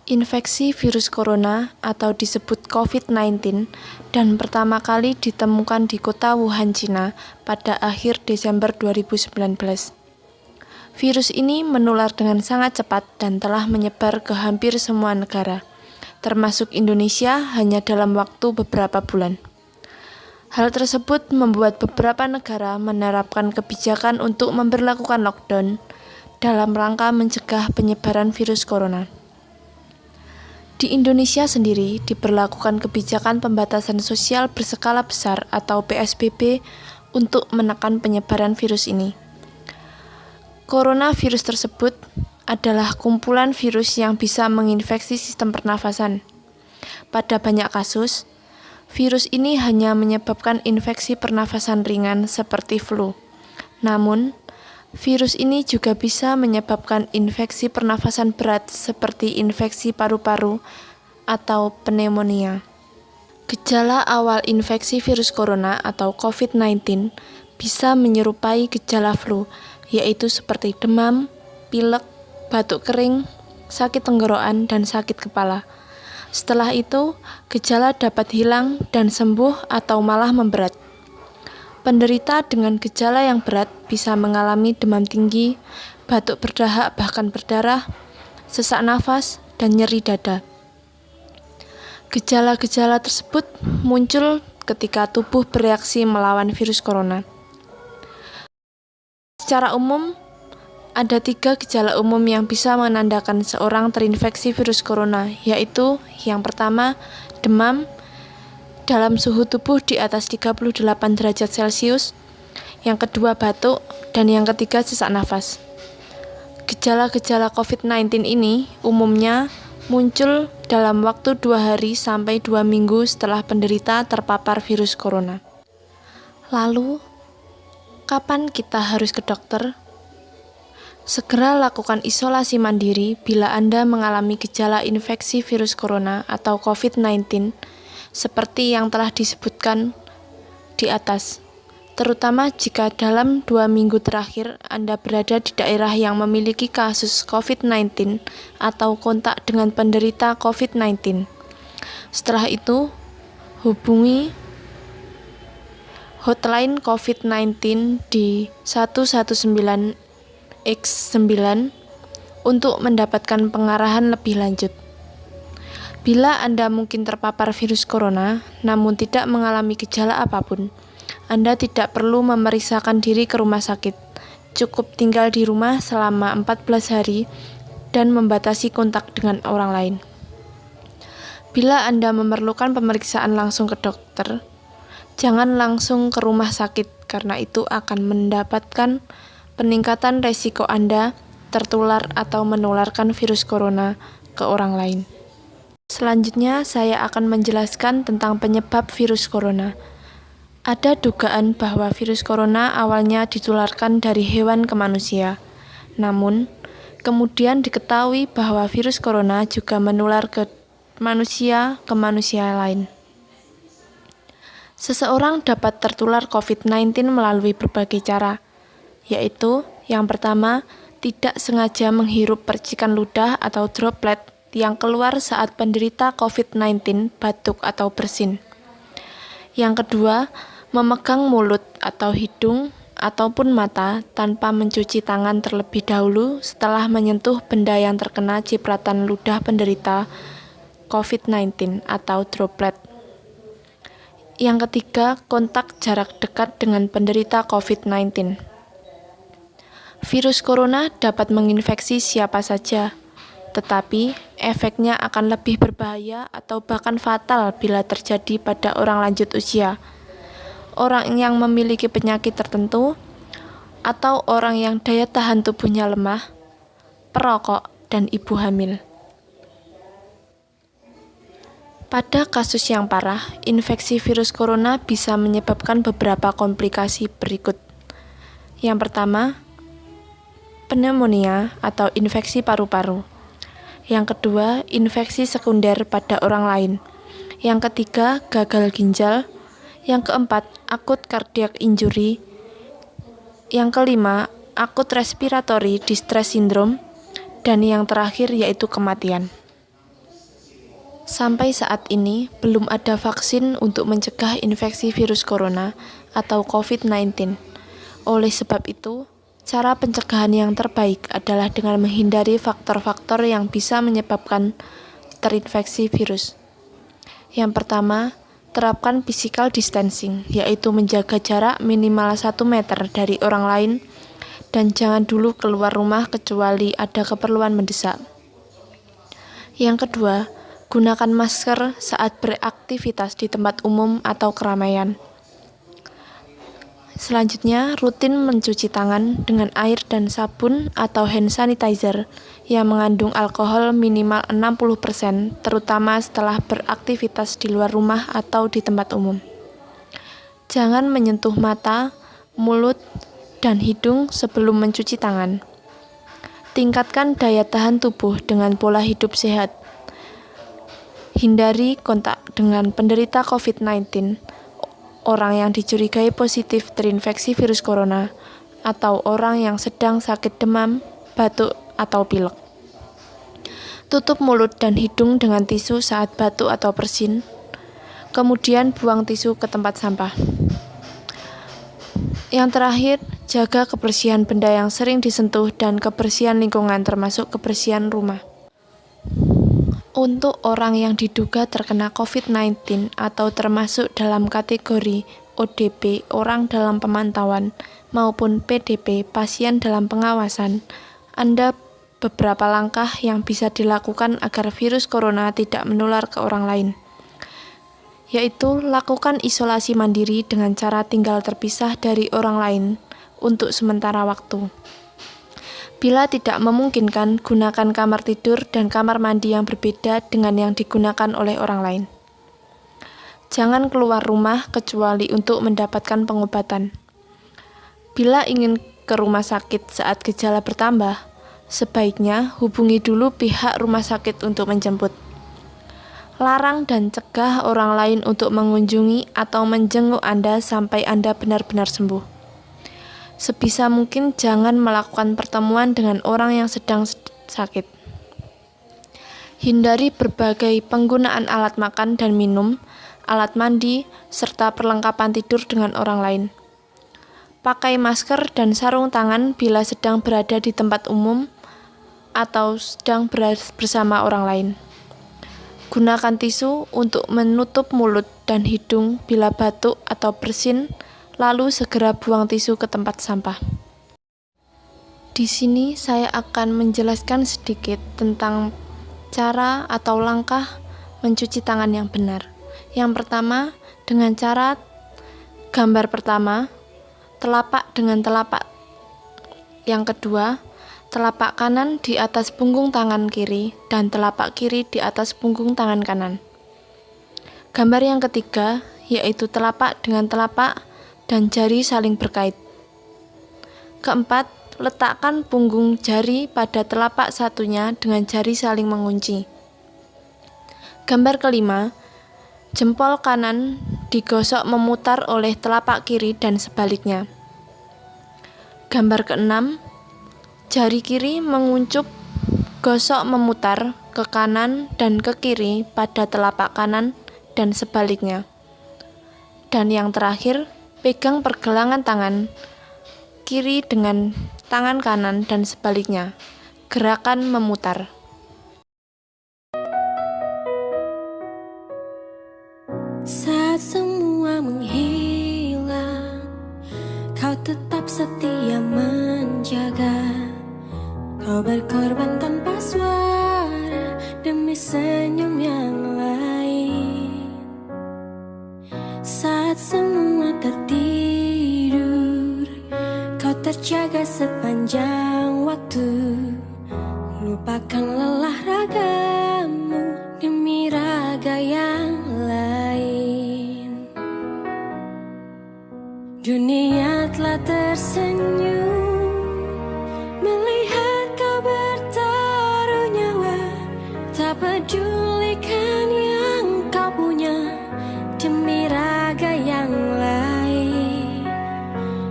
Infeksi virus corona atau disebut COVID-19 dan pertama kali ditemukan di kota Wuhan, Cina pada akhir Desember 2019. Virus ini menular dengan sangat cepat dan telah menyebar ke hampir semua negara, termasuk Indonesia hanya dalam waktu beberapa bulan. Hal tersebut membuat beberapa negara menerapkan kebijakan untuk memberlakukan lockdown dalam rangka mencegah penyebaran virus corona. Di Indonesia sendiri diberlakukan kebijakan pembatasan sosial berskala besar atau PSBB untuk menekan penyebaran virus ini. Coronavirus tersebut adalah kumpulan virus yang bisa menginfeksi sistem pernafasan. Pada banyak kasus, virus ini hanya menyebabkan infeksi pernafasan ringan seperti flu. Namun, virus ini juga bisa menyebabkan infeksi pernafasan berat seperti infeksi paru-paru atau pneumonia. Gejala awal infeksi virus corona atau COVID-19 bisa menyerupai gejala flu, yaitu seperti demam, pilek, batuk kering, sakit tenggorokan, dan sakit kepala. Setelah itu, gejala dapat hilang dan sembuh atau malah memberat. Penderita dengan gejala yang berat bisa mengalami demam tinggi, batuk berdahak bahkan berdarah, sesak nafas, dan nyeri dada. Gejala-gejala tersebut muncul ketika tubuh bereaksi melawan virus corona. Secara umum, ada 3 gejala umum yang bisa menandakan seorang terinfeksi virus corona, yaitu yang pertama, demam dalam suhu tubuh di atas 38 derajat Celcius, yang kedua batuk, dan yang ketiga sesak nafas. Gejala-gejala COVID-19 ini umumnya muncul dalam waktu 2 hari sampai 2 minggu setelah penderita terpapar virus corona. Lalu, kapan kita harus ke dokter? Segera lakukan isolasi mandiri bila Anda mengalami gejala infeksi virus corona atau COVID-19 seperti yang telah disebutkan di atas, terutama jika dalam 2 minggu terakhir Anda berada di daerah yang memiliki kasus COVID-19 atau kontak dengan penderita COVID-19. Setelah itu, hubungi hotline COVID-19 di 119X9 untuk mendapatkan pengarahan lebih lanjut. Bila Anda mungkin terpapar virus corona, namun tidak mengalami gejala apapun, Anda tidak perlu memeriksakan diri ke rumah sakit. Cukup tinggal di rumah selama 14 hari dan membatasi kontak dengan orang lain. Bila Anda memerlukan pemeriksaan langsung ke dokter, jangan langsung ke rumah sakit karena itu akan mendapatkan peningkatan resiko Anda tertular atau menularkan virus corona ke orang lain. Selanjutnya, saya akan menjelaskan tentang penyebab virus corona. Ada dugaan bahwa virus corona awalnya ditularkan dari hewan ke manusia. Namun, kemudian diketahui bahwa virus corona juga menular ke manusia lain. Seseorang dapat tertular COVID-19 melalui berbagai cara, yaitu yang pertama, tidak sengaja menghirup percikan ludah atau droplet yang keluar saat penderita COVID-19 batuk atau bersin. Yang kedua, memegang mulut atau hidung ataupun mata tanpa mencuci tangan terlebih dahulu setelah menyentuh benda yang terkena cipratan ludah penderita COVID-19 atau droplet. Yang ketiga, kontak jarak dekat dengan penderita COVID-19. Virus corona dapat menginfeksi siapa saja, tetapi efeknya akan lebih berbahaya atau bahkan fatal bila terjadi pada orang lanjut usia, orang yang memiliki penyakit tertentu, atau orang yang daya tahan tubuhnya lemah, perokok, dan ibu hamil. Pada kasus yang parah, infeksi virus corona bisa menyebabkan beberapa komplikasi berikut. Yang pertama, pneumonia atau infeksi paru-paru. Yang kedua, infeksi sekunder pada orang lain. Yang ketiga, gagal ginjal. Yang keempat, akut cardiac injury. Yang kelima, acute respiratory distress syndrome. Dan yang terakhir yaitu kematian. Sampai saat ini, belum ada vaksin untuk mencegah infeksi virus corona atau COVID-19. Oleh sebab itu, cara pencegahan yang terbaik adalah dengan menghindari faktor-faktor yang bisa menyebabkan terinfeksi virus. Yang pertama, terapkan physical distancing, yaitu menjaga jarak minimal 1 meter dari orang lain dan jangan dulu keluar rumah kecuali ada keperluan mendesak. Yang kedua, gunakan masker saat beraktivitas di tempat umum atau keramaian. Selanjutnya, rutin mencuci tangan dengan air dan sabun atau hand sanitizer yang mengandung alkohol minimal 60%, terutama setelah beraktivitas di luar rumah atau di tempat umum. Jangan menyentuh mata, mulut, dan hidung sebelum mencuci tangan. Tingkatkan daya tahan tubuh dengan pola hidup sehat. Hindari kontak dengan penderita COVID-19, orang yang dicurigai positif terinfeksi virus corona, atau orang yang sedang sakit demam, batuk, atau pilek. Tutup mulut dan hidung dengan tisu saat batuk atau bersin, kemudian buang tisu ke tempat sampah. Yang terakhir, jaga kebersihan benda yang sering disentuh dan kebersihan lingkungan termasuk kebersihan rumah. Untuk orang yang diduga terkena COVID-19 atau termasuk dalam kategori ODP, orang dalam pemantauan, maupun PDP, pasien dalam pengawasan, ada beberapa langkah yang bisa dilakukan agar virus corona tidak menular ke orang lain, yaitu lakukan isolasi mandiri dengan cara tinggal terpisah dari orang lain untuk sementara waktu. Bila tidak memungkinkan, gunakan kamar tidur dan kamar mandi yang berbeda dengan yang digunakan oleh orang lain. Jangan keluar rumah kecuali untuk mendapatkan pengobatan. Bila ingin ke rumah sakit saat gejala bertambah, sebaiknya hubungi dulu pihak rumah sakit untuk menjemput. Larang dan cegah orang lain untuk mengunjungi atau menjenguk Anda sampai Anda benar-benar sembuh. Sebisa mungkin jangan melakukan pertemuan dengan orang yang sedang sakit. Hindari berbagai penggunaan alat makan dan minum, alat mandi, serta perlengkapan tidur dengan orang lain. Pakai masker dan sarung tangan bila sedang berada di tempat umum atau sedang bersama orang lain. Gunakan tisu untuk menutup mulut dan hidung bila batuk atau bersin, lalu segera buang tisu ke tempat sampah. Di sini saya akan menjelaskan sedikit tentang cara atau langkah mencuci tangan yang benar. Yang pertama, dengan cara gambar pertama, telapak dengan telapak. Yang kedua, telapak kanan di atas punggung tangan kiri dan telapak kiri di atas punggung tangan kanan. Gambar yang ketiga, yaitu telapak dengan telapak dan jari saling berkait. Keempat, letakkan punggung jari pada telapak satunya dengan jari saling mengunci. Gambar kelima, jempol kanan digosok memutar oleh telapak kiri dan sebaliknya. Gambar keenam, jari kiri menguncup gosok memutar ke kanan dan ke kiri pada telapak kanan dan sebaliknya. Dan yang terakhir, pegang pergelangan tangan kiri dengan tangan kanan dan sebaliknya. Gerakan memutar. Saat semua menghilang, kau tetap setia menjaga. Kau berkorban tanpa suara demi senyum yang lain. Saat semua tertidur, kau terjaga sepanjang waktu. Lupakan lelah ragamu demi raga yang lain. Dunia telah tersenyum melihat kau bertaruh nyawa. Tak pedulikan yang kau punya demi raga yang lain.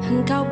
Engkau